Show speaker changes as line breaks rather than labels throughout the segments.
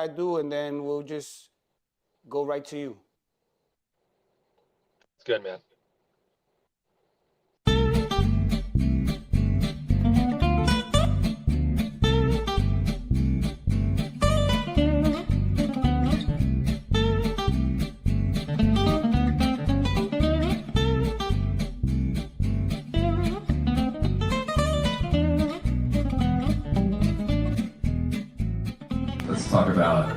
I do, and then we'll just go right to you.
It's good, man.
Let's talk about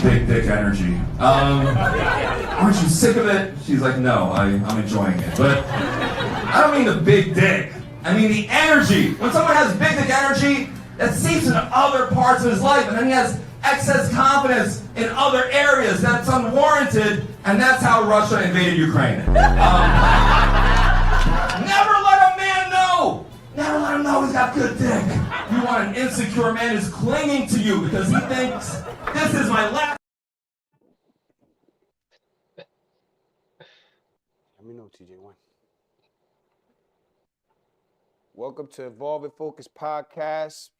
big dick energy. Aren't you sick of it? She's like, no, I'm enjoying it. But I don't mean the big dick. I mean the energy. When someone has big dick energy, that seeps into other parts of his life, and then he has excess confidence in other areas that's unwarranted, and that's how Russia invaded Ukraine. Never let a man know. Never let him know he's got good dick. You want an insecure man who's clinging to you because he thinks this is my last.
Let me know, TJ1. Welcome to Evolve and Focus Podcast.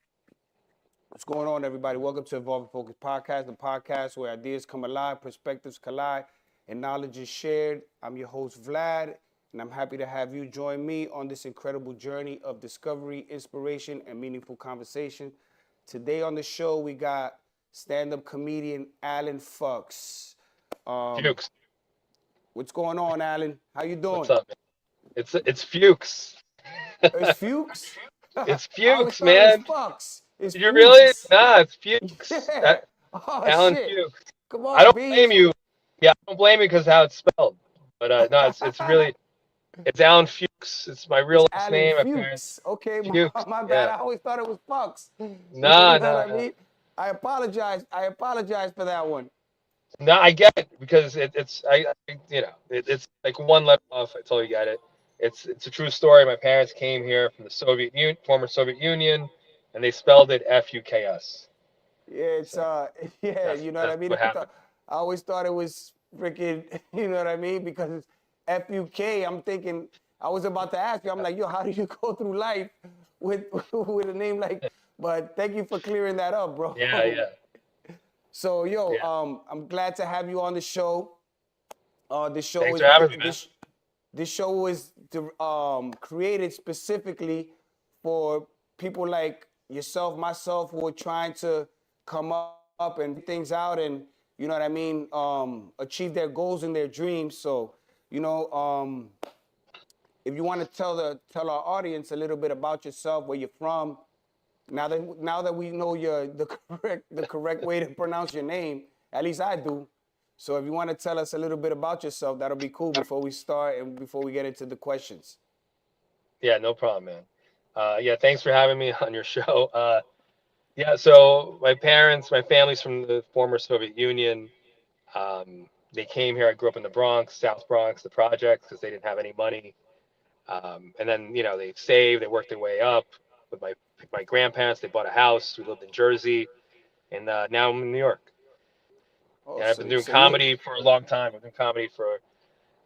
What's going on, everybody? Welcome to Evolve and Focus Podcast, the podcast where ideas come alive, perspectives collide, and knowledge is shared. I'm your host, Vlad, and I'm happy to have you join me on this incredible journey of discovery, inspiration, and meaningful conversation. Today on the show, we got stand-up comedian Allan Fuks.
Fuchs.
What's going on, Allan? How you doing?
What's up, man? It's Fuchs.
It's Fuchs?
It's
I always
Fuchs,
thought it
man.
was Fucks. It's
Did you really?
Fuchs.
Nah, it's Fuchs.
Yeah. Oh,
Allan
shit.
Fuchs.
Come
I
on,
don't
B.
blame you. Yeah, I don't blame you because how it's spelled. But no, it's really Allan Fuchs. It's my real
It's
last
Allan
name. My
Fuchs.
parents.
Okay,
Fuchs.
my bad.
Yeah.
I always thought it was Fucks.
Nah,
You know what I
nah.
mean? I apologize for that one.
No, I get it because it's it's like one letter off. I totally get it. It's a true story. My parents came here from the former Soviet Union, and they spelled it Fuks.
Yeah, it's
So
yeah, you know what I
that's
mean?
what happened.
I always thought it was freaking, you know what I mean? Because it's FUK. I'm thinking, I was about to ask you, I'm like, yo, how do you go through life with with a name like, but thank you for clearing that up, bro.
Yeah.
So, yo,
Yeah.
I'm glad to have you on the show. This show
Thanks
is
for having me, man.
this show is created specifically for people like yourself, myself, who are trying to come up and things out, and you know what I mean, achieve their goals and their dreams. So, you know, if you want to tell our audience a little bit about yourself, where you're from. Now that we know the correct way to pronounce your name, at least I do. So if you want to tell us a little bit about yourself, that'll be cool before we start and before we get into the questions.
Yeah, no problem, man. Yeah, thanks for having me on your show. Yeah, so my family's from the former Soviet Union. They came here. I grew up in the Bronx, South Bronx, the projects, because they didn't have any money. And then, they saved, they worked their way up with my grandparents. They bought a house. We lived in Jersey, and now I'm in New York.
Oh,
And I've been doing
so you
comedy for a long time. I've been comedy for,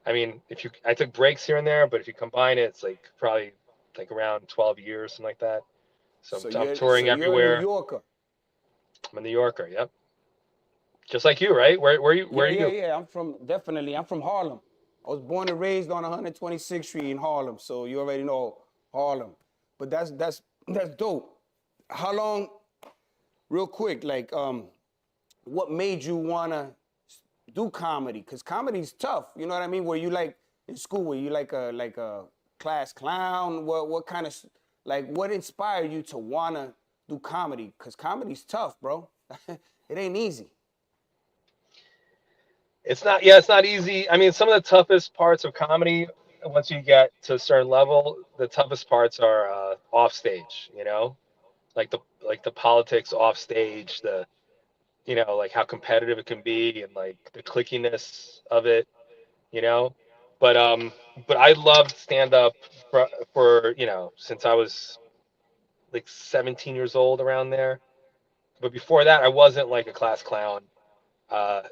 I mean, I took breaks here and there, but if you combine it, it's like probably like around 12 years, something like that. So I'm touring
you're a New
everywhere.
Yorker.
I'm a New Yorker. Yep. Just like you, right? Where are you?
Yeah. I'm from Harlem. I was born and raised on 126th Street in Harlem, so you already know Harlem. But that's dope. How long, real quick, like what made you wanna do comedy? Cause comedy's tough. You know what I mean? Were you like in school? Were you like a class clown? What kind of what inspired you to wanna do comedy? Cause comedy's tough, bro. It ain't easy.
It's not easy. I mean, some of the toughest parts of comedy, once you get to a certain level, the toughest parts are off stage, like the politics off stage, like how competitive it can be and like the clickiness of it, you know. But I loved stand up since I was like 17 years old around there. But before that, I wasn't like a class clown. Uh,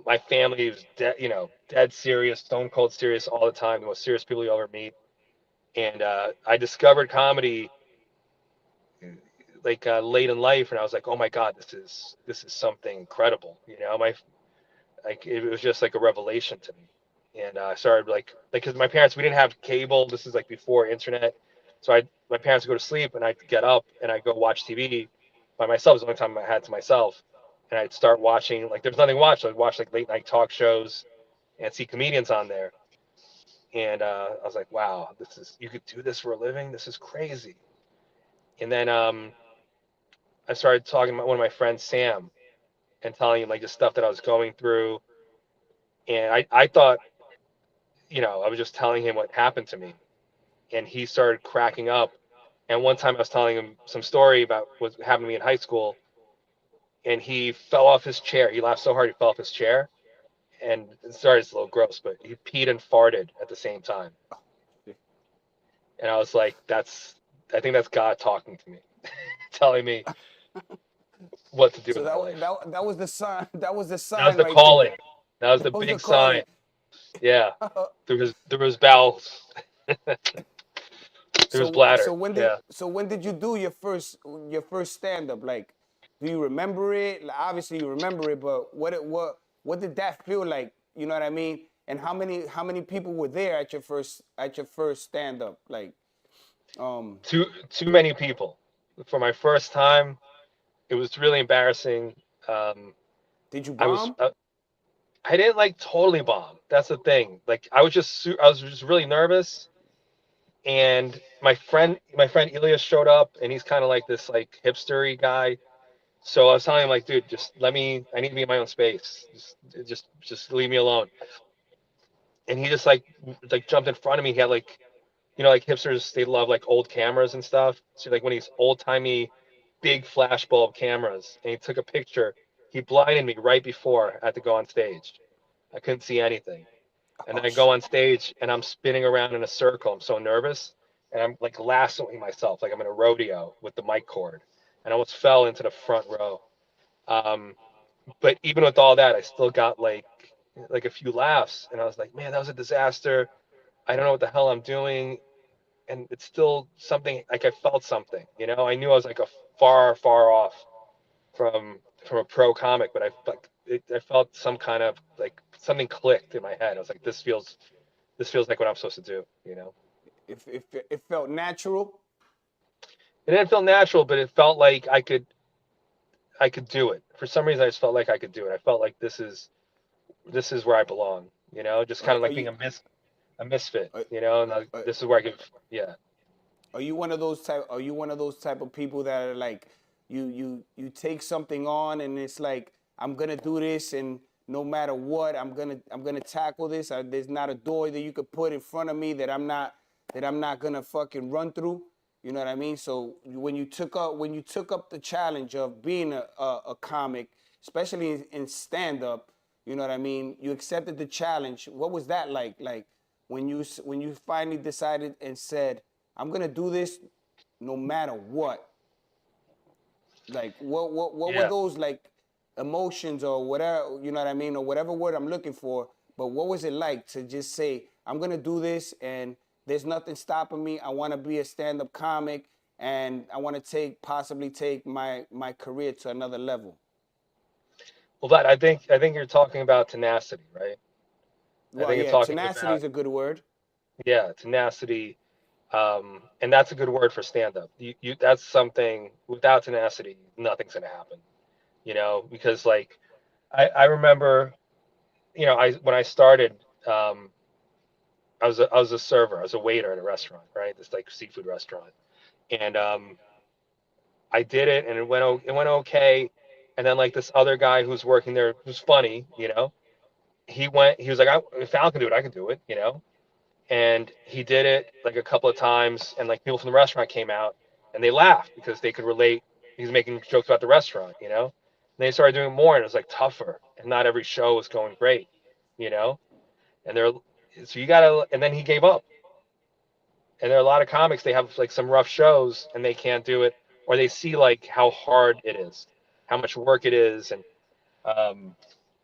my family was dead serious, stone cold serious all the time, the most serious people you ever meet. And I discovered comedy late in life, and I was like, oh my God, this is something incredible. My like it was just like a revelation to me. And I started because my parents, we didn't have cable. This is like before internet, so my parents would go to sleep, and I'd get up and I'd go watch TV by myself. It was the only time I had to myself, and I'd start watching, like there's nothing to watch. So I'd watch like late night talk shows and see comedians on there. And I was like, wow, you could do this for a living. This is crazy. And then I started talking to one of my friends, Sam, and telling him like the stuff that I was going through. And I thought, I was just telling him what happened to me. And he started cracking up. And one time I was telling him some story about what happened to me in high school, and he fell off his chair. He laughed so hard he fell off his chair. And sorry, it's a little gross, but he peed and farted at the same time. And I was like, I think that's God talking to me, telling me what to do
So
with my life.
that was the sign. That was the sign.
That was the
right
calling.
there.
That was the
That was the
big sign.
calling.
Yeah. Through his bowels. Through his bladder. Yeah.
So when did you do your first stand up? Like, do you remember it? Like, obviously you remember it, but what did that feel like? You know what I mean? And how many people were there at your first stand up? Like,
Too many people. For my first time, it was really embarrassing.
did you
I was
bomb?
I didn't like totally bomb. That's the thing. Like I was just really nervous. And my friend Elias showed up, and he's kind of like this like hipstery guy. So I was telling him like, dude, I need to be in my own space. Just leave me alone. And he just like jumped in front of me. He had like, like hipsters, they love like old cameras and stuff. So like when these old timey big flash bulb cameras, and he took a picture. He blinded me right before I had to go on stage. I couldn't see anything. And then
Oh
I go
shit!
on stage and I'm spinning around in a circle. I'm so nervous. And I'm like lassoing myself like I'm in a rodeo with the mic cord. And I almost fell into the front row. Um, but even with all that, I still got like a few laughs. And I was like, man, that was a disaster. I don't know what the hell I'm doing. And it's still something, like I felt something, I knew I was like a far, far off from a pro comic, but I felt some kind of like something clicked in my head. I was like, this feels like what I'm supposed to do.
It felt natural.
It didn't feel natural, but it felt like I could do it. For some reason, I just felt like I could do it. I felt like this is where I belong. Just kind of
Are
like being
you
a misfit.
are,
And like,
are,
this is where I could, yeah.
Are you one of those type? Are you one of those type of people that are like, you take something on and it's like, I'm gonna do this, and no matter what, I'm gonna tackle this. There's not a door that you could put in front of me that I'm not gonna fucking run through. You know what I mean? So when you took up the challenge of being a comic, especially in stand up, you know what I mean? You accepted the challenge. What was that like? Like when you finally decided and said, I'm gonna do this no matter what. Like what were
Yeah.
those like emotions or whatever, you know what I mean, or whatever word I'm looking for. But what was it like to just say, I'm gonna do this and there's nothing stopping me. I wanna be a stand-up comic and I wanna possibly take my career to another level.
Well, but I think you're talking about tenacity, right? I
Well,
think you're
yeah,
talking
tenacity
about,
is a good word.
yeah, tenacity. And that's a good word for stand up. That's something, without tenacity, nothing's gonna happen. Because like I remember, when I started, um, I was a server, I was a waiter at a restaurant, right? This like seafood restaurant, and I did it, and it went okay. And then like this other guy who's working there, who's funny, he was like, if Al can do it, I can do it. And he did it like a couple of times, and like people from the restaurant came out and they laughed because they could relate. He's making jokes about the restaurant. And they started doing more, and it was like tougher, and not every show was going great, you know. And they're so you gotta, and then he gave up. And there are a lot of comics, they have like some rough shows and they can't do it, or they see like how hard it is, how much work it is, um,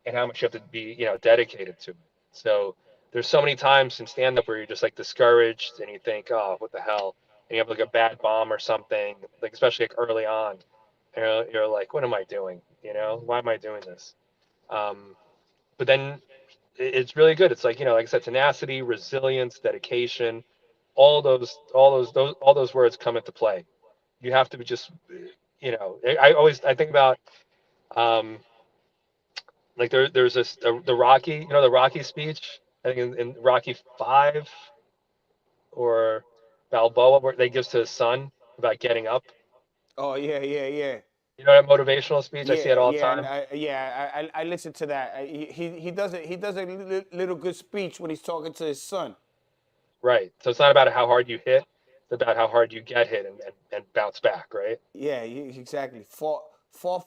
and how much you have to be, dedicated to it. So there's so many times in stand up where you're just like discouraged and you think, oh, what the hell? and you have like a bad bomb or something, like especially like early on, and you're like, what am I doing? You know, why am I doing this? But then it's really good. It's like, like I said, tenacity, resilience, dedication, all those words come into play. You have to be just, I think about, um, like there's this the Rocky, the Rocky speech. I think in Rocky 5 or Balboa, where they gives to his son about getting up.
Oh yeah, yeah, yeah.
You know that motivational speech? I see it
Yeah,
all the
yeah, and
time.
I listen to that. He does a little good speech when he's talking to his son.
Right. So it's not about how hard you hit; it's about how hard you get hit and bounce back. Right.
Yeah, exactly. Fall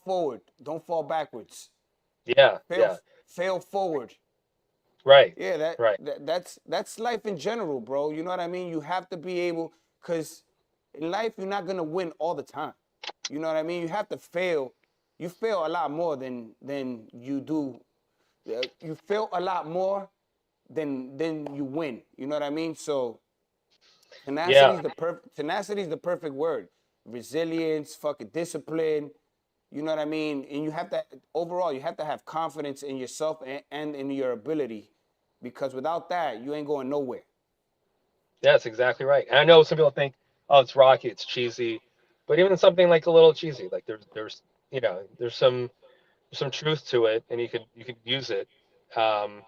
forward. Don't fall backwards.
Yeah.
Fail
Yeah.
fail forward.
Right.
Yeah,
Right.
that's life in general, bro. You know what I mean? You have to be able, cause in life you're not gonna win all the time. You know what I mean? You have to fail. You fail a lot more than you do. You fail a lot more than you win. You know what I mean? So
Yeah.
tenacity is the perfect word. Resilience, fucking discipline. You know what I mean? And you have to overall you have to have confidence in yourself and in your ability, because without that you ain't going nowhere.
Yeah, that's exactly right. And I know some people think, oh, it's Rocky, it's cheesy, but even something like a little cheesy, like there's some truth to it, and you could use it. Um,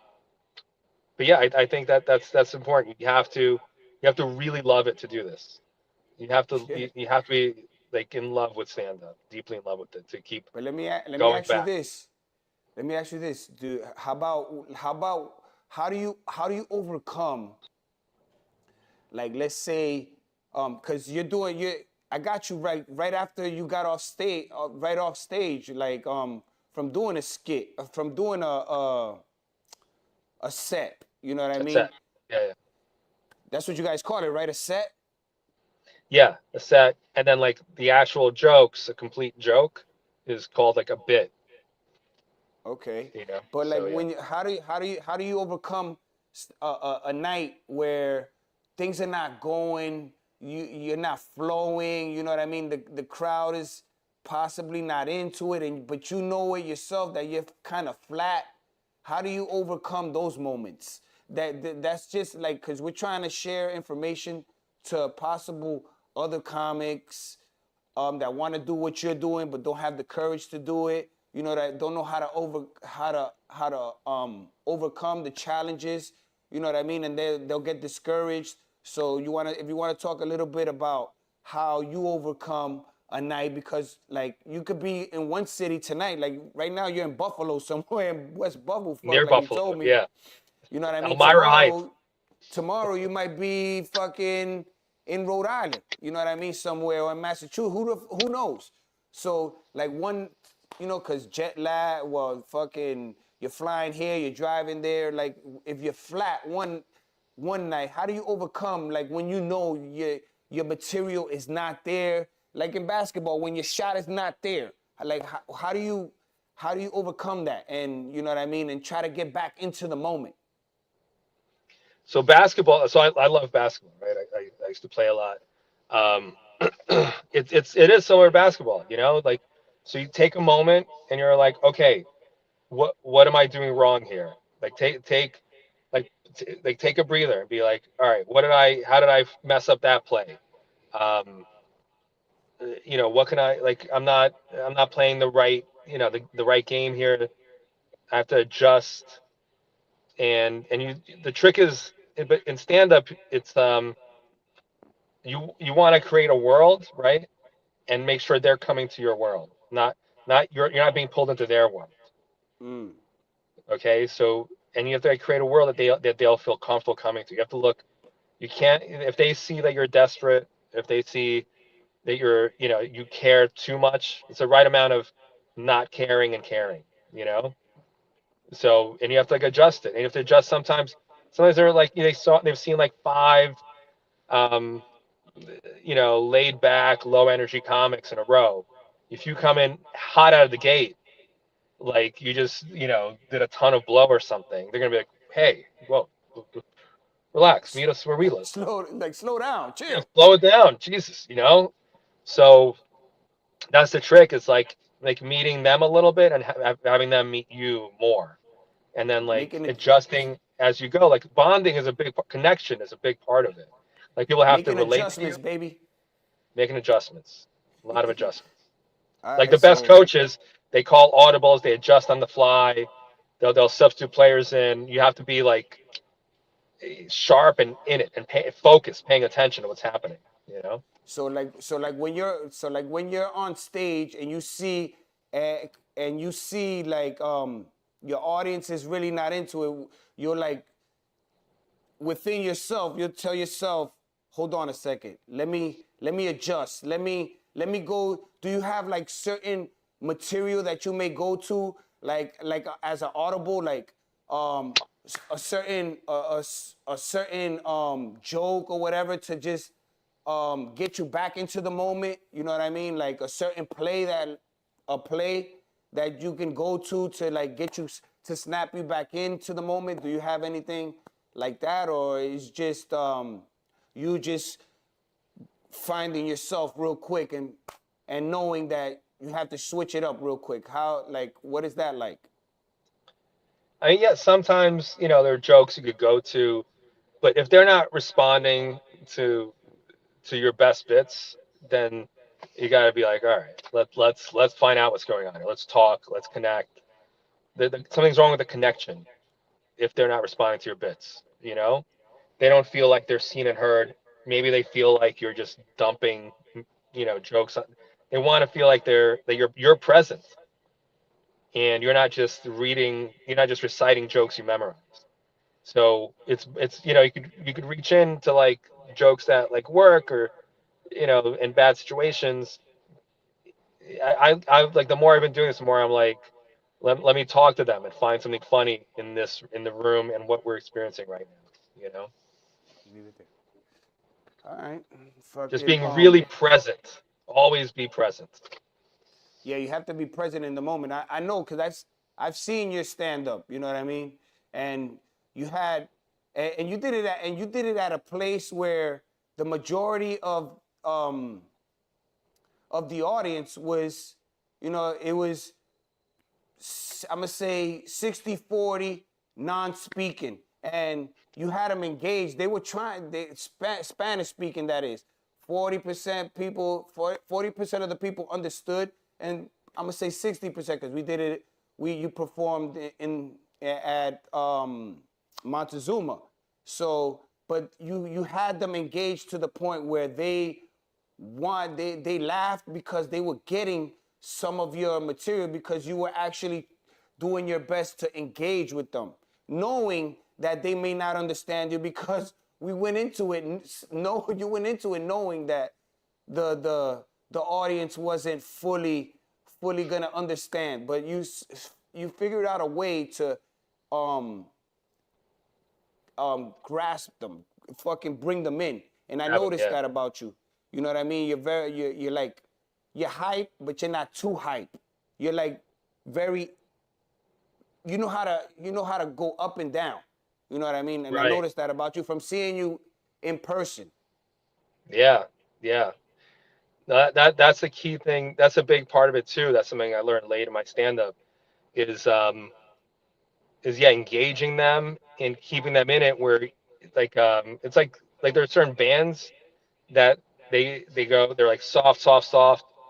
but yeah, I think that's important. You have to really love it to do this. You have to
Yeah.
you have to be like in love with stand up, deeply in love with it to keep
But let me
going
ask you
back.
this. Let me ask you this. How do you overcome, like, let's say, because I got you right after you got off stage, right off stage, like, from doing a skit, from doing a set. You know what I
That's it.
mean?
Yeah, yeah,
That's what you guys call it, right? A set.
yeah. A set, and then like the actual jokes, a complete joke, is called like a bit.
Okay,
You know.
but like,
So yeah.
how do you overcome a night where things are not going, you're not flowing. You know what I mean? The crowd is possibly not into it, and but you know it yourself that you're kind of flat. How do you overcome those moments? That's just like, because we're trying to share information to possible other comics, that want to do what you're doing but don't have the courage to do it. You know, that don't know how to overcome the challenges. You know what I mean? And they'll get discouraged. So if you wanna talk a little bit about how you overcome a night, because like you could be in one city tonight, like right now you're in Buffalo somewhere in West Buffalo, fuck,
Near
like you
Buffalo.
told me.
Yeah.
You know what I mean?
Elmira Heights.
Tomorrow you might be fucking in Rhode Island. You know what I mean? Somewhere, or in Massachusetts. Who knows? So like cause jet lag. Well, fucking, you're flying here, you're driving there. Like, if you're flat one night, how do you overcome, like, when you know your material is not there? Like in basketball, when your shot is not there, like, how do you overcome that? And you know what I mean? And try to get back into the moment.
So basketball. So I love basketball, right? I used to play a lot. Um, it is similar to basketball, like, so you take a moment and you're like, okay, what am I doing wrong here? Like take a breather and be like, all right, how did I mess up that play? Um, what can I, like, I'm not playing the right game here. I have to adjust. And the trick is, but in stand up, it's you want to create a world, right? And make sure they're coming to your world, not you're not being pulled into their world.
Mm.
Okay, so, and you have to create a world that they'll feel comfortable coming to. You have to look. You can't, if they see that you're desperate, if they see that you care too much. It's the right amount of not caring and caring. You know. So, and you have to like adjust it. And you have to adjust sometimes. Sometimes they're like, they've seen like five um laid back, low energy comics in a row. If you come in hot out of the gate, like you just, did a ton of blow or something, they're gonna be like, hey, whoa, Relax. Meet us where we live.
Slow down,
Yeah,
chill.
slow it down. Jesus, you know? So that's the trick. It's like meeting them a little bit and having them meet you more. And then like
Making it,
adjusting as you go. Like bonding is a big connection is a big part of it. Like people have to
making
relate to you,
adjustments, baby.
making adjustments. A lot of adjustments.
All
Like
right,
the best
so
coaches, they call audibles, they adjust on the fly. They'll substitute players in. You have to be like sharp and in it and focus, paying attention to what's happening. You know?
when you're on stage and you see uh, and you see like your audience is really not into it, you're like within yourself, you'll tell yourself, hold on a second, let me adjust, let me go. Do you have like certain material that you may go to, like as an audible, like a certain a certain joke or whatever to just get you back into the moment? You know what I mean? Like a certain play that you can go to like get you to snap you back into the moment. Do you have anything like that, or is just you just finding yourself real quick and knowing that you have to switch it up real quick? How, like, what is that like?
I mean, yeah, sometimes, there are jokes you could go to, but if they're not responding to to your best bits, then you got to be like, all right, let's find out what's going on here. Let's talk. Let's connect. Something's wrong with the connection if they're not responding to your bits. They don't feel like they're seen and heard. Maybe they feel like you're just dumping, jokes. They want to feel like you're present and you're not just reading. You're not just reciting jokes you memorized. So it's you could reach into like jokes that like work or in bad situations. I like the more I've been doing this, the more I'm like, let me talk to them and find something funny in the room and what we're experiencing right now.
Leave it there. All right.
Just
Fucking
being really present. Always be present.
yeah, you have to be present in the moment. I know, because I've seen your stand up, you know what I mean? And you had and you did it at a place where the majority of the audience was, it was, I'm gonna say 60-40 non-speaking, and you had them engaged. They were Spanish speaking, that is. 40% people, 40% of the people understood, and I'm gonna say 60% because we did it. You performed at Montezuma, so but you had them engaged to the point where they laughed because they were getting some of your material, because you were actually doing your best to engage with them, knowing that they may not understand you, because we went into it. No, you went into it knowing that the audience wasn't fully gonna understand, but you figured out a way to um grasp them, fucking bring them in. And I noticed
Yeah.
that about you. You know what I mean? You're like, you're hype, but you're not too hype. You're like very, you know how to go up and down. You know what I mean? And I
Right.
noticed that about you from seeing you in person.
Yeah. Yeah. That's the key thing. That's a big part of it too. That's something I learned late in my stand up is yeah, engaging them and keeping them in it where like it's like there are certain bands that they're like soft,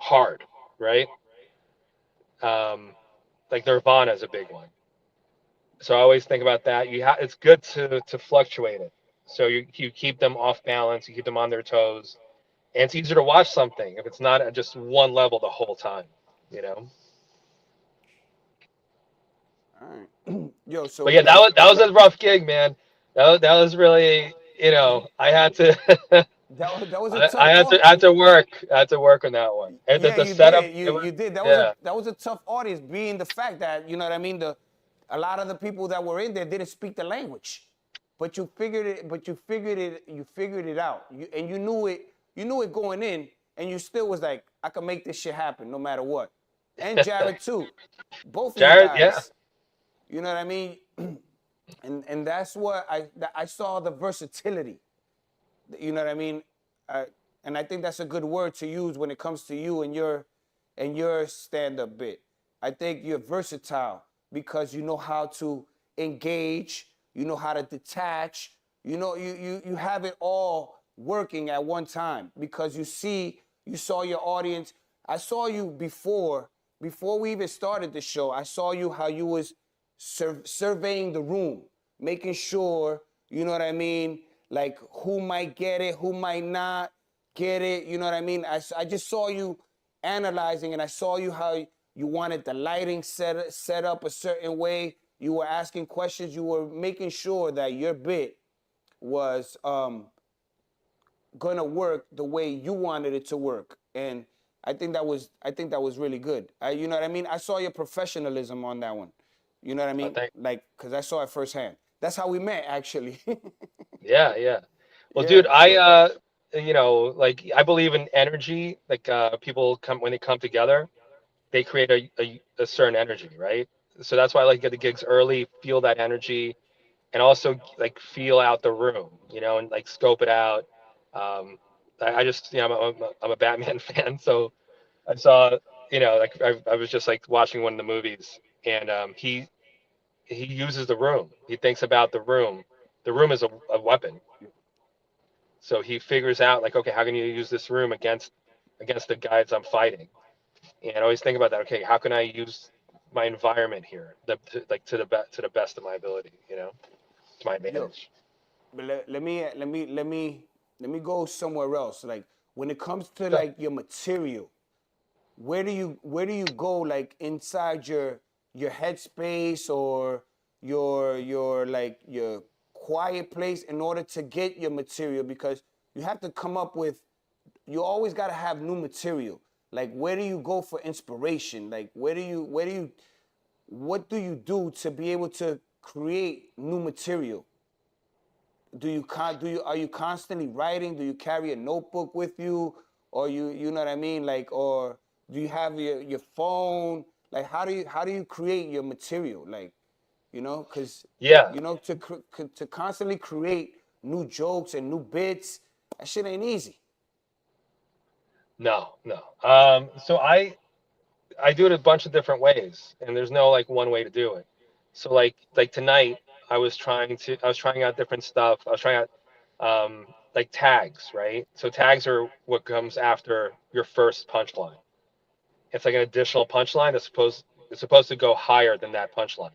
hard, right? Like Nirvana is a big one. So I always think about that. It's good to fluctuate it. So you keep them off balance, you keep them on their toes, and it's easier to watch something if it's not at just one level the whole time, you know.
All right. Yo,
But
so
yeah, that was a rough gig, man. That was really, I had to
that was a
I
tough
I had to work on that one. And
Yeah,
the
you
setup,
did. You did.
yeah.
That was a tough audience, being the fact that, you know what I mean. A lot of the people that were in there didn't speak the language, but you figured it. But you figured it. You figured it out. And you knew it. You knew it going in, and you still was like, I can make this shit happen no matter what. And Jared too, both of you
Jared, yeah.
guys. You know what I mean. and that's what I saw the versatility. You know what I mean? Uh, and I think that's a good word to use when it comes to you and your stand-up bit. I think you're versatile because you know how to engage, you know how to detach, you have it all working at one time because you saw your audience. I saw you before we even started the show. I saw you how you was surveying the room, making sure, you know what I mean, like who might get it, who might not get it, you know what I mean? I just saw you analyzing, and I saw you how you wanted the lighting set up a certain way. You were asking questions. You were making sure that your bit was gonna work the way you wanted it to work, and I think that was really good. You know what I mean? I saw your professionalism on that one. You know what I
I
mean?
think.
Like, cause I saw it firsthand. That's how we met, actually.
Yeah, yeah. Well, dude,
Yeah. So,
like I believe in energy. Like people come when they come together, they create a certain energy, right? So that's why I like to get the gigs early, feel that energy, and also like feel out the room, and like scope it out. I just, I'm a Batman fan, so I saw, like I was just like watching one of the movies, and he uses the room. He thinks about the room. The room is a weapon. So he figures out like, okay, how can you use this room against the guys I'm fighting? And I always think about that. Okay, how can I use my environment here, like to the best of my ability, to my
yo,
advantage.
but let me go somewhere else. Like when it comes to
Sure.
like your material, where do you go like inside your headspace or your quiet place in order to get your material, because you have to come up with, you always got to have new material. Like where do you go for inspiration? Like where do you what do you do to be able to create new material? Are you constantly writing? Do you carry a notebook with you, or you know what I mean? Like, or do you have your phone? Like, how do you create your material? Like, because
Yeah.
to constantly create new jokes and new bits, that shit ain't easy.
No, no. So I do it a bunch of different ways, and there's no like one way to do it. So like tonight, I was trying out different stuff. I was trying out like tags, right? So tags are what comes after your first punchline. It's like an additional punchline it's supposed to go higher than that punchline,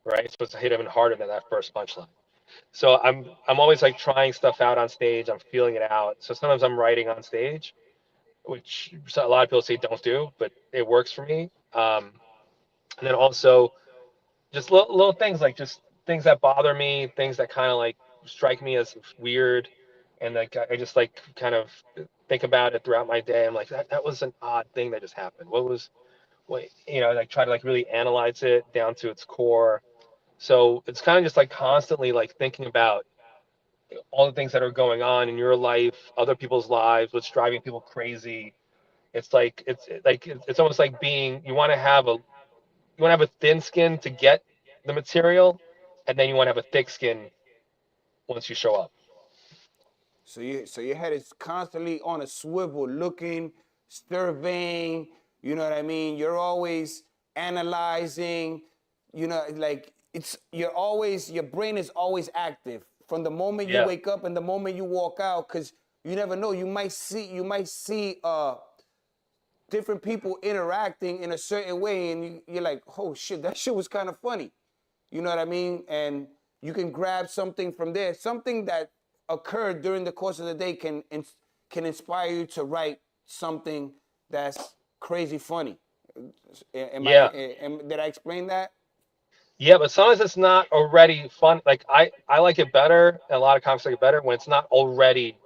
right? It's supposed to hit even harder than that first punchline. So I'm always like trying stuff out on stage. I'm feeling it out. So sometimes I'm writing on stage, which a lot of people say don't do, but it works for me. And then also just little things like just things that bother me, things that kind of like strike me as weird, and like I just like kind of think about it throughout my day. I'm like that was an odd thing that just happened. What like try to like really analyze it down to its core. So it's kind of just like constantly like thinking about all the things that are going on in your life, other people's lives, what's driving people crazy. It's almost like being you want to have a thin skin to get the material, and then you want to have a thick skin once you show up.
So your head is constantly on a swivel, looking, surveying. You know what I mean? You're always analyzing. Like your brain is always active from the moment you
Yeah,
wake up and the moment you walk out, because you never know. You might see different people interacting in a certain way, and you're like, oh shit, that shit was kind of funny. You know what I mean? And you can grab something from there, something that occurred during the course of the day can inspire you to write something that's crazy funny.
yeah,
Did I explain that?
yeah. But sometimes it's not already fun. Like I like it better, and a lot of comics like it better when it's not already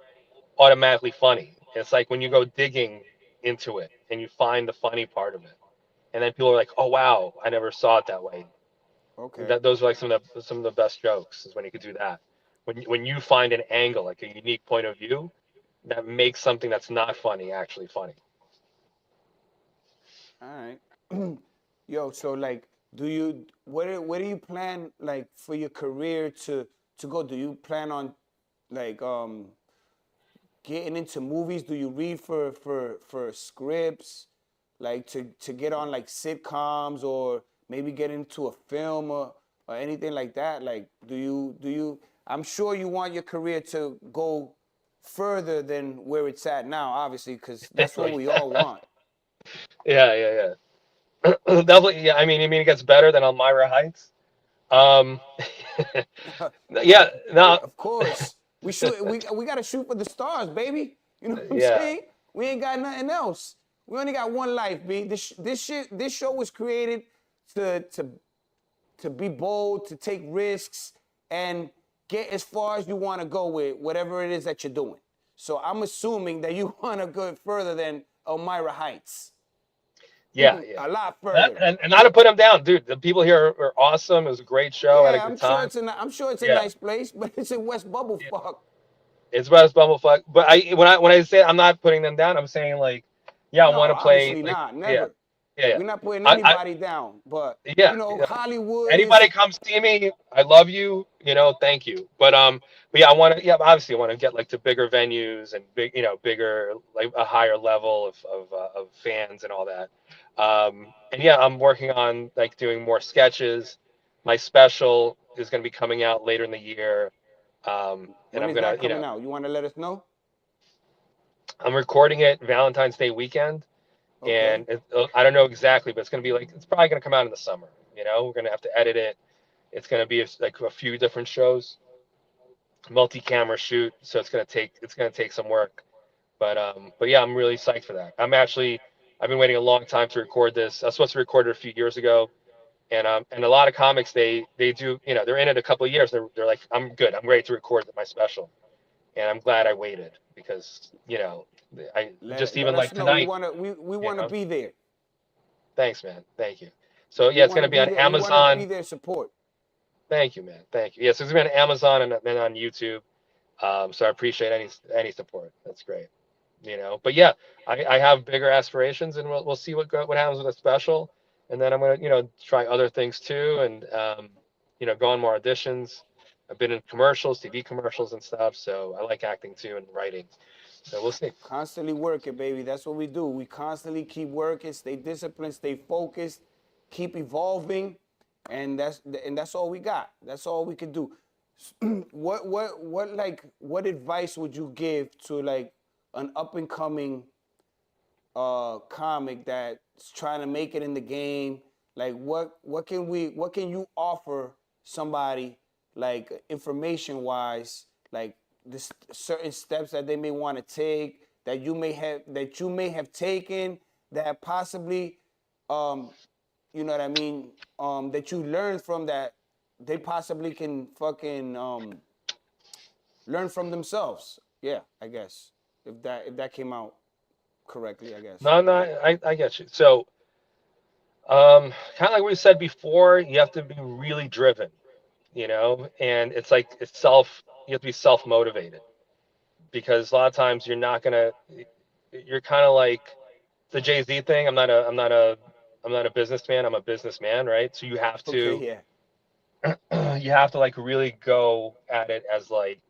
automatically funny. It's like when you go digging into it and you find the funny part of it, and then people are like, "Oh wow, I never saw it that way."
Okay.
Those are like some of the best jokes is when you could do that. When you find an angle, like a unique point of view, that makes something that's not funny actually funny.
All right. Yo, so like Do you where do you plan like for your career to go? Do you plan on like getting into movies? Do you read for scripts, like to get on like sitcoms or maybe get into a film or anything like that? Like, do you? I'm sure you want your career to go further than where it's at now, obviously, because that's what we all want.
Yeah, yeah, yeah. Definitely. Yeah, I mean, you mean it gets better than Elmira Heights? Um, yeah, no,
Of course, we gotta shoot for the stars, baby. You know what I'm
yeah,
saying? We ain't got nothing else. We only got one life, b. This show was created to to to be bold, to take risks, and get as far as you want to go with whatever it is that you're doing. So I'm assuming that you want to go further than Elmira Heights.
yeah, yeah.
A lot further.
And not to put him down, dude. The people here are awesome. It was a great show. I had a
Yeah,
good time.
I'm sure it's a
Yeah,
nice place, but it's in West
yeah.
Bubblefuck.
It's West Bumblefuck. But when I say I'm not putting them down, I'm saying like, yeah, I
No,
want to play
obviously
like,
not.
yeah,
Never.
yeah, yeah.
We're not putting
I
anybody down. But
yeah.
Hollywood
Anybody
is
come see me, I love you, thank you. But yeah, I want to, yeah, obviously I want to get like to bigger venues and bigger, like a higher level of fans and all that. And yeah, I'm working on like doing more sketches. My special is going to be coming out later in the year. And
when
I'm
is
gonna,
that coming out? You want to let us know?
I'm recording it Valentine's Day weekend,
Okay.
and I don't know exactly, but it's probably gonna come out in the summer. We're gonna have to edit it. It's gonna be like a few different shows, multi-camera shoot, so it's gonna take some work. But yeah, I'm really psyched for that. I've been waiting a long time to record this. I was supposed to record it a few years ago, and a lot of comics they do, they're in it a couple of years. They're like, I'm good, I'm ready to record my special, and I'm glad I waited because I just
Let
even
us
like
know. We
tonight,
wanna we
you
wanna
know.
be there.
Thanks, man. Thank you. So
We
yeah, it's
wanna
gonna be
be
on
there. We wanna be
Amazon.
there support.
Thank you, man. Thank you. Yeah, so it's gonna be on Amazon and then on YouTube. So I appreciate any support. That's great. But yeah, I have bigger aspirations, and we'll see what happens with a special, and then I'm gonna try other things too, and go on more auditions. I've been in commercials, TV commercials and stuff, so I like acting too and writing. So we'll see.
Constantly working, baby. That's what we do. We constantly keep working, stay disciplined, stay focused, keep evolving, and that's all we got. That's all we can do. What advice would you give to like an up and coming comic that's trying to make it in the game? Like what can you offer somebody like information wise, like this certain steps that they may want to take that you may have taken that possibly um you know what I mean that you learned from that they possibly can fucking learn from themselves. Yeah, I guess if that came out correctly, I guess.
No, no, I get you. So kind of like we said before, you have to be really driven, and it's like you have to be self motivated because a lot of times you're kind of like the Jay-Z thing. I'm not a businessman. I'm a businessman, right? So
Okay, yeah.
you have to like really go at it as like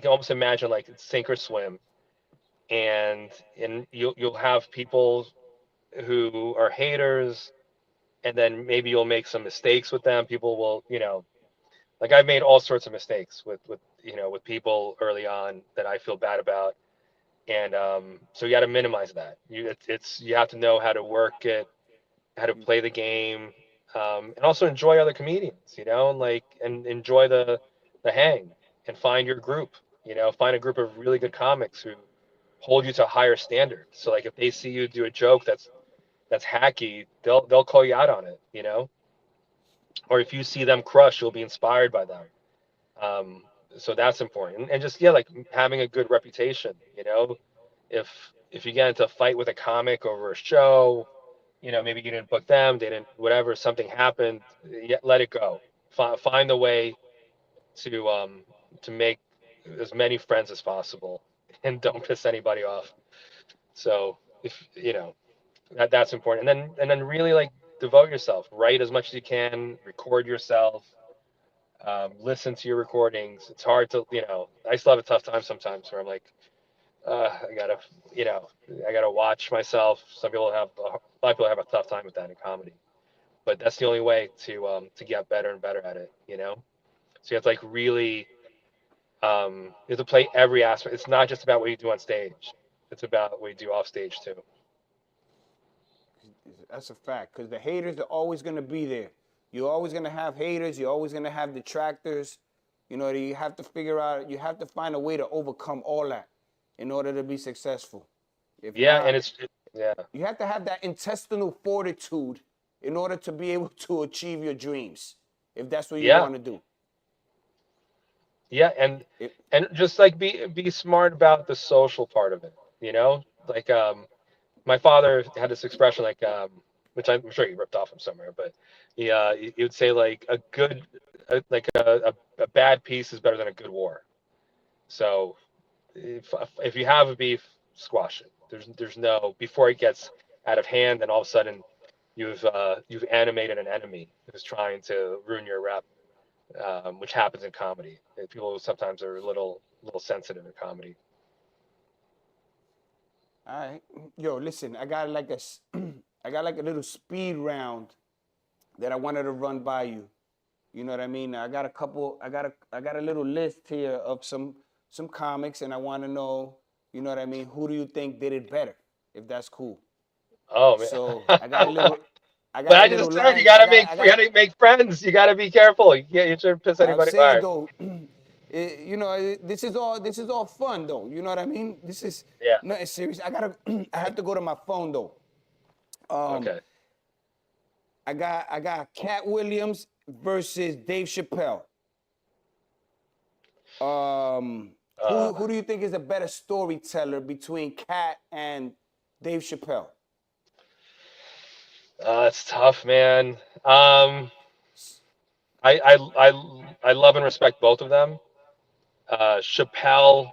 almost imagine like it's sink or swim, and you'll have people who are haters, and then maybe you'll make some mistakes with them. People will, like I've made all sorts of mistakes with people early on that I feel bad about, and so you got to minimize that. You have to know how to work it, how to play the game, and also enjoy other comedians, and enjoy the hang, and find your group. Find a group of really good comics who hold you to a higher standard. So like if they see you do a joke that's hacky, they'll call you out on it. Or if you see them crush, you'll be inspired by them. Um, so that's important, and just yeah, like having a good reputation. If you get into a fight with a comic over a show, maybe you didn't book them, they didn't, whatever, something happened, yeah, let it go. Find a way to make as many friends as possible, and don't piss anybody off. So if that's important, and then really like devote yourself. Write as much as you can. Record yourself. Listen to your recordings. It's hard to, I still have a tough time sometimes where I'm like, I gotta, you know, I gotta watch myself. Some people have, a lot of people have a tough time with that in comedy, but that's the only way to get better and better at it, So you have to like really, you have to play every aspect. It's not just about what you do on stage. It's about what you do off stage too.
That's a fact, because the haters are always going to be there. You're always going to have haters. You're always going to have detractors. You have to figure out, you have to find a way to overcome all that in order to be successful. If
Yeah,
not,
and yeah.
you have to have that intestinal fortitude in order to be able to achieve your dreams, if that's what you
Yeah.
want to do.
Yeah, and just like be smart about the social part of it, Like my father had this expression like which I'm sure he ripped off from somewhere, but he would say like like a bad peace is better than a good war. So if you have a beef, squash it. There's no before it gets out of hand, and all of a sudden you've animated an enemy who's trying to ruin your rep, which happens in comedy. And people sometimes are a little sensitive in comedy.
All right. Yo, listen, I got like a little speed round that I wanted to run by you. You know what I mean? I got a little list here of some comics, and I want to know, you know what I mean, who do you think did it better, if that's cool.
Oh man.
So I got a little
But I just said you gotta make friends. You gotta be careful. You shouldn't piss
I'm
anybody
saying
off.
though, this is all fun though. You know what I mean? This is
Yeah.
nothing serious. I have to go to my phone though.
Okay.
I got Cat Williams versus Dave Chappelle. Who do you think is a better storyteller between Cat and Dave Chappelle?
It's tough, man. I love and respect both of them. Chappelle,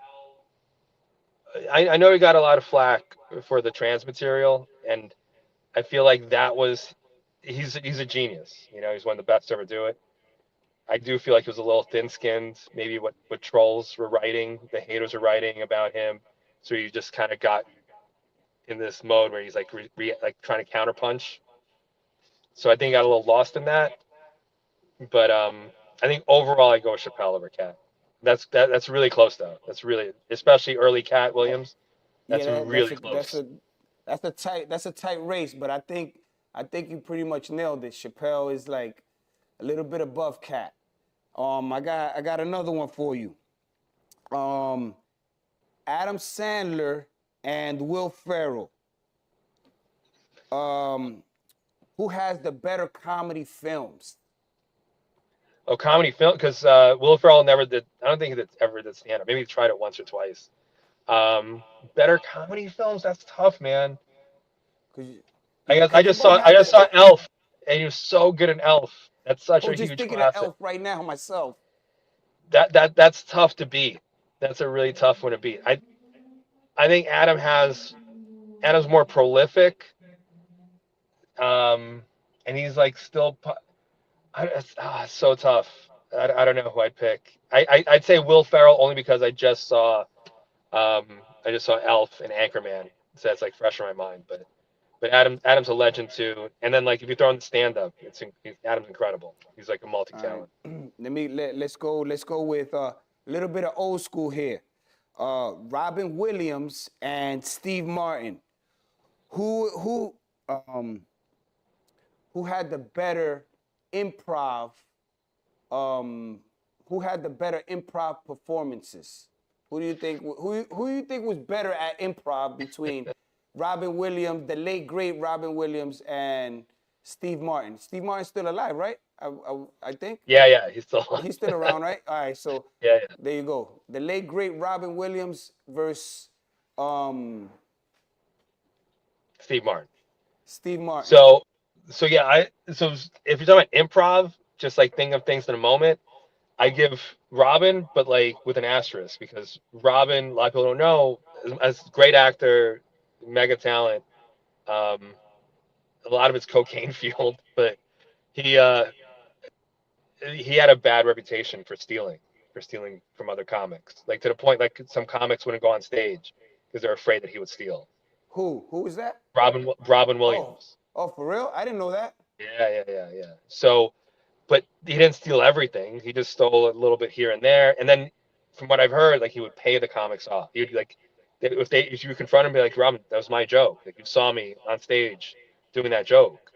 I know he got a lot of flack for the trans material, and I feel like he's a genius. He's one of the best to ever do it. I do feel like he was a little thin-skinned, maybe what trolls were writing, the haters were writing about him. So he just kind of got in this mode where he's like like trying to counterpunch. So I think he got a little lost in that. But I think overall I go with Chappelle over Cat. That's really close though. That's really, especially early Cat Williams. That's
Yeah,
really close.
that's a tight race, but I think you pretty much nailed it. Chappelle is like a little bit above Cat. I got another one for you. Adam Sandler and Will Ferrell. Who has the better comedy films?
Oh, comedy film, because Will Ferrell never did. I don't think he ever did stand up. Maybe he tried it once or twice. Better comedy films? That's tough, man. I guess
Because
I just saw Elf, and he was so good in Elf. That's such
I
a
was just
huge
thinking of
classic.
Elf right now myself.
That's tough to beat. That's a really tough one to beat. I think Adam's more prolific, and he's like still. It's so tough. I don't know who I'd pick. I'd say Will Ferrell only because I just saw Elf and Anchorman, so that's like fresh in my mind. But Adam's a legend too. And then like if you throw in the stand up, Adam's incredible. He's like a multi talent.
Let's go with a little bit of old school here. Robin Williams and Steve Martin. Who had the better improv? Who had the better improv performances? Who do you think was better at improv between Robin Williams, the late great Robin Williams, and Steve Martin? Steve Martin's still alive, right? I think.
Yeah, he's still
around, right? All right, so
yeah.
There you go. The late great Robin Williams versus
Steve Martin.
Steve Martin.
So yeah, so if you're talking about improv, just like think of things in a moment, I give Robin, but like with an asterisk, because Robin, a lot of people don't know, as great actor, mega talent. A lot of it's cocaine fueled, but he uh, he had a bad reputation for stealing from other comics. Like to the point, like some comics wouldn't go on stage because they're afraid that he would steal.
Who? Who is that?
Robin
Oh,
Williams.
oh, for real? I didn't know that.
Yeah. So, but he didn't steal everything. He just stole a little bit here and there. And then, from what I've heard, like he would pay the comics off. He would like, if you confront him, be like, Robin, that was my joke. Like you saw me on stage doing that joke,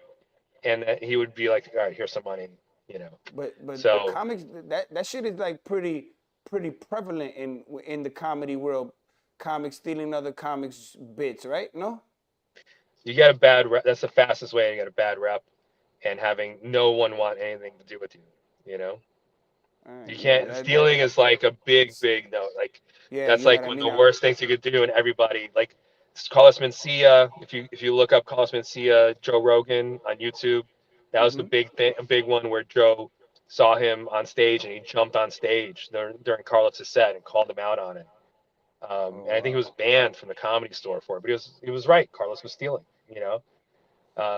and he would be like, all right, here's some money, you know.
But
So
comics, that shit is like pretty prevalent in the comedy world. Comics stealing other comics bits, right? No.
you get a bad rep. That's the fastest way to get a bad rep, and having no one want anything to do with you. You know,
All right,
you
yeah,
can't. Stealing is like a big no. Like
yeah,
that's
you know
like
what I
one of
mean.
the worst things you could do, and everybody like Carlos Mencia. If you look up Carlos Mencia, Joe Rogan on YouTube, that was the big thing, a big one where Joe saw him on stage and he jumped on stage during Carlos's set and called him out on it.
Oh
And I think he
wow.
was banned from the Comedy Store for it, but he was right. Carlos was stealing, you know.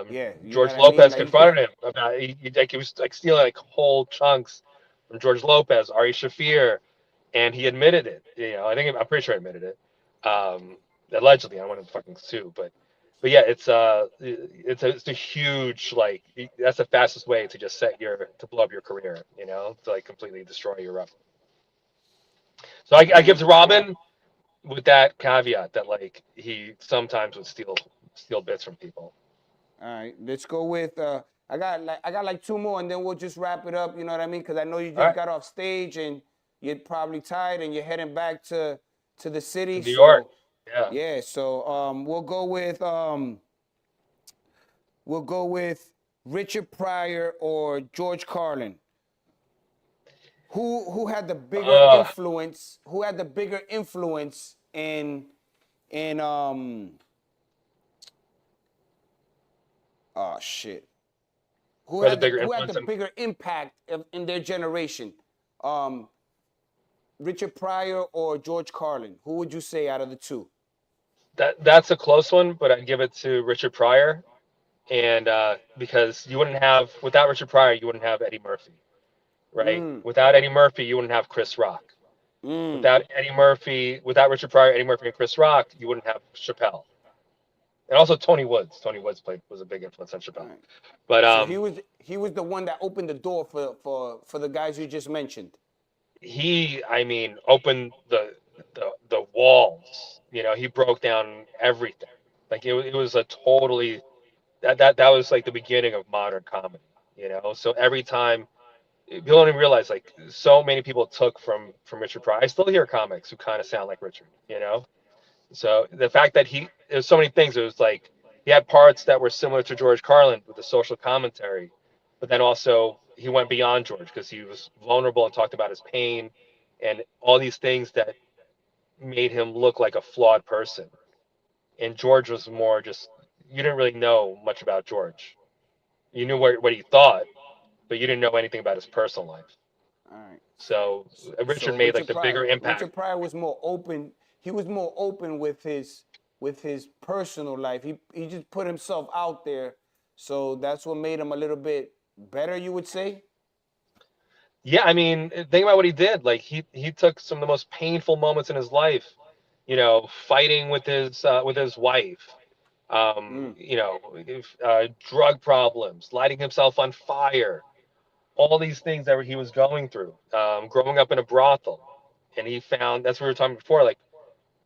Yeah, you know
George
what I mean.
Lopez
Like you can't.
confronted him about he was like stealing like whole chunks from George Lopez, Ari Shafir, and he admitted it. You know, I'm pretty sure he admitted it. Allegedly, I don't want to fucking sue, but yeah, it's a huge like that's the fastest way to just to blow up your career. You know, to like completely destroy your rep. So I give
Man,
to Robin with that caveat that like he sometimes would steal bits from people.
all right, let's go with. I got like two more, and then we'll just wrap it up. You know what I mean? Because I know you
All
just
right,
got off stage and you're probably tired, and you're heading back to the
to
city.
New York.
So
Yeah.
yeah, so we'll go with Richard Pryor or George Carlin. Who had the bigger
Uh,
influence? Who had the bigger influence in oh shit. Who
or the
had the
bigger
who had the
influence.
bigger impact in their generation? Um, Richard Pryor or George Carlin? Who would you say out of the two?
That's a close one, but I'd give it to Richard Pryor, and because you wouldn't have without Richard Pryor, you wouldn't have Eddie Murphy, right?
Mm,
Without Eddie Murphy, you wouldn't have Chris Rock.
mm.
Without Richard Pryor, Eddie Murphy, and Chris Rock, you wouldn't have Chappelle, and also Tony Woods. Tony Woods was a big influence on
All
Chappelle,
right.
but
So he was the one that opened the door for the guys you just mentioned.
I mean, opened the walls. You know, he broke down everything. Like it was a totally that was like the beginning of modern comedy. You know, so every time people don't even realize like so many people took from Richard Pryor. I still hear comics who kind of sound like Richard. You know, so the fact that there's so many things. It was like he had parts that were similar to George Carlin with the social commentary, but then also he went beyond George because he was vulnerable and talked about his pain and all these things that made him look like a flawed person. And George was more just you didn't really know much about George. You knew what he thought, but you didn't know anything about his personal life.
All right.
So
So
Richard made like the bigger
Richard
impact.
Pryor was more open. He was more open with his personal life. He just put himself out there. So that's what made him a little bit better, you would say?
Yeah, I mean, think about what he did. Like he took some of the most painful moments in his life, you know, fighting with his wife,
Mm.
drug problems, lighting himself on fire, all these things that he was going through, growing up in a brothel, and he found that's what we were talking before. Like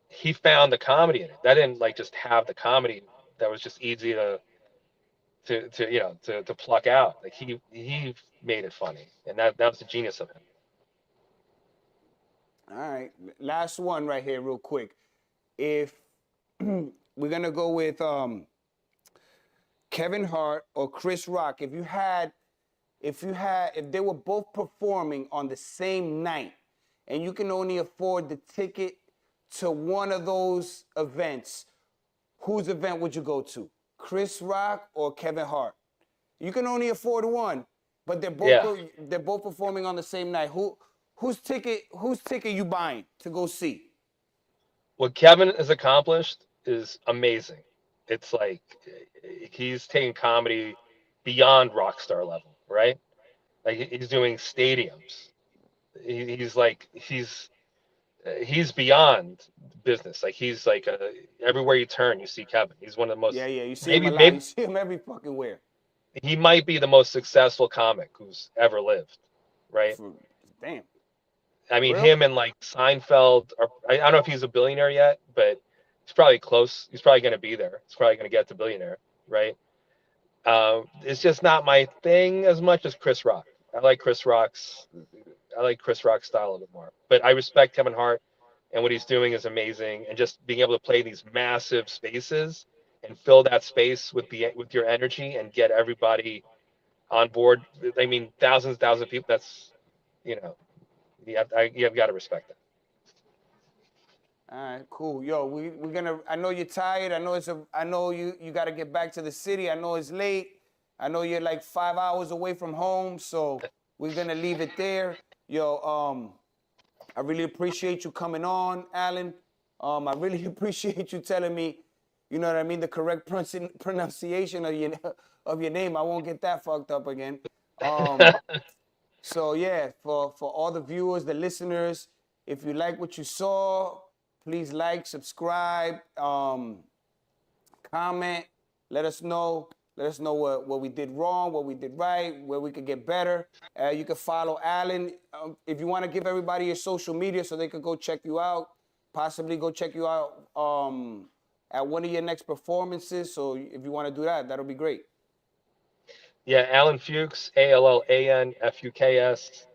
he found the comedy in it. That didn't like just have the comedy that was just easy to pluck out. Like he made it funny, and that was the genius of him.
All right. Last one right here, real quick. If we're gonna go with Kevin Hart or Chris Rock, if they were both performing on the same night and you can only afford the ticket to one of those events, whose event would you go to? Chris Rock or Kevin Hart? You can only afford one, but
Yeah.
they're both performing on the same night. Whose ticket you buying to go see?
What Kevin has accomplished is amazing. It's like he's taking comedy beyond rock star level, right? Like he's doing stadiums. He's like he's beyond business. Like he's like everywhere you turn, you see Kevin. He's one of the
Yeah,
most
yeah. You see him a
maybe
lot. You
maybe
see him every fucking where.
he might be the most successful comic who's ever lived, right?
For, damn.
I
For
mean,
real?
him and like Seinfeld, or I don't know if he's a billionaire yet, but he's probably close. He's probably going to be there. He's probably going to get to billionaire, right? It's just not my thing as much as Chris Rock. I like Chris Rock's, I like Chris Rock's style a little bit more. But I respect Kevin Hart, and what he's doing is amazing. And just being able to play these massive spaces and fill that space with your energy and get everybody on board. I mean, thousands of people. That's you know, you've got to respect that.
All right, cool. Yo, we're gonna. I know you're tired. I know you got to get back to the city. I know it's late. I know you're like 5 hours away from home, so we're gonna leave it there. Yo, I really appreciate you coming on, Allan. I really appreciate you telling me, you know what I mean, the correct pronunciation of your name. I won't get that fucked up again. So yeah, for all the viewers, the listeners, if you like what you saw, please like, subscribe, comment. Let us know. Let us know what we did wrong, what we did right, where we could get better. You can follow Allan. If you want to give everybody your social media so they can go check you out, possibly go check you out at one of your next performances. So if you want to do that, that'll be great.
Yeah, Allan Fuks, ALLANFUKS.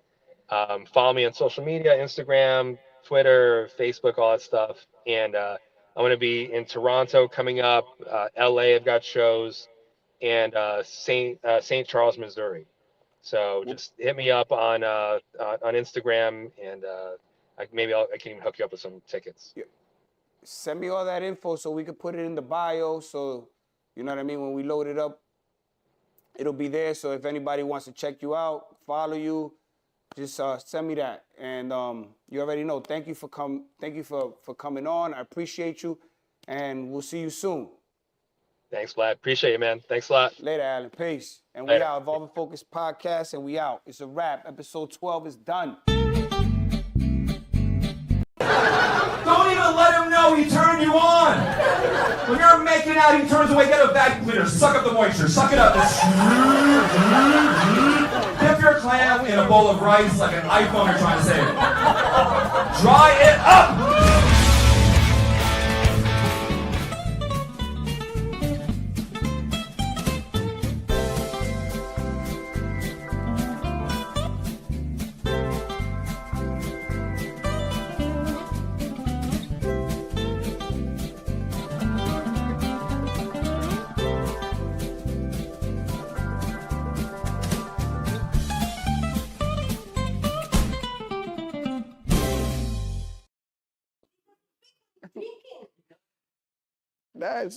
Follow me on social media, Instagram, Twitter, Facebook, all that stuff. And I'm going to be in Toronto coming up, LA, I've got shows, and St. Charles, Missouri. So just hit me up on Instagram, and maybe I can even hook you up with some tickets.
Send me all that info so we can put it in the bio. So, you know what I mean? When we load it up, it'll be there. So if anybody wants to check you out, follow you, just send me that. And you already know. Thank you for coming on. I appreciate you, and we'll see you soon.
Thanks, Vlad. Appreciate you, man. Thanks a lot.
Later, Allan. Peace. And
Later.
We out. Evolving Focus Podcast, and we out. It's a wrap. Episode 12 is done.
Don't even let him know he turned you on. When you're making out, he turns away. Get a vacuum cleaner. Suck up the moisture. Suck it up. Dip your clam in a bowl of rice like an iPhone you're trying to save. Dry it up.
That's